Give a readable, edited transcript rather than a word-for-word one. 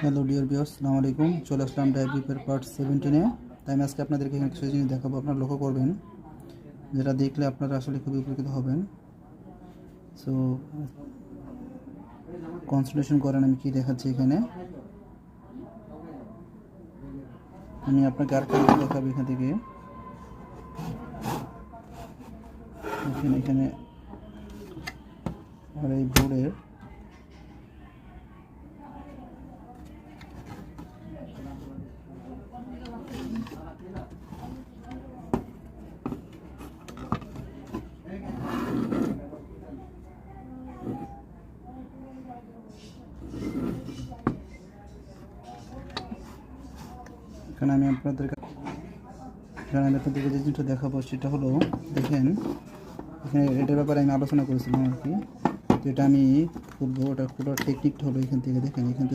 Hello dear viewers, আসসালামু আলাইকুম। চলে আসলাম ডায়াগ্রিপের পার্ট 17-এ। তাই আমি আজকে আপনাদেরকে এখানে কিছু জিনিস দেখাবো, আপনারা লক্ষ্য করবেন, যেটা দেখলে আপনারা আসলে খুবই উপকৃত হবেন। সো কনসেন্ট্রেশন করেন, আমি কি দেখাচ্ছি এখানে। আমি আপনাকে আরেকটা দেখাবো এখান থেকে। এখানে আর এই বোর্ডের এখানে আমি আপনাদেরকে যে জিনিসটা দেখাবো সেটা হলো, দেখেন এখানে এটার ব্যাপারে আমি আলোচনা করেছিলাম আর কি। তো এটা আমি খুলবো, ওটা পুরো টেকনিকটা হলো এখান থেকে। দেখেন এখান থেকে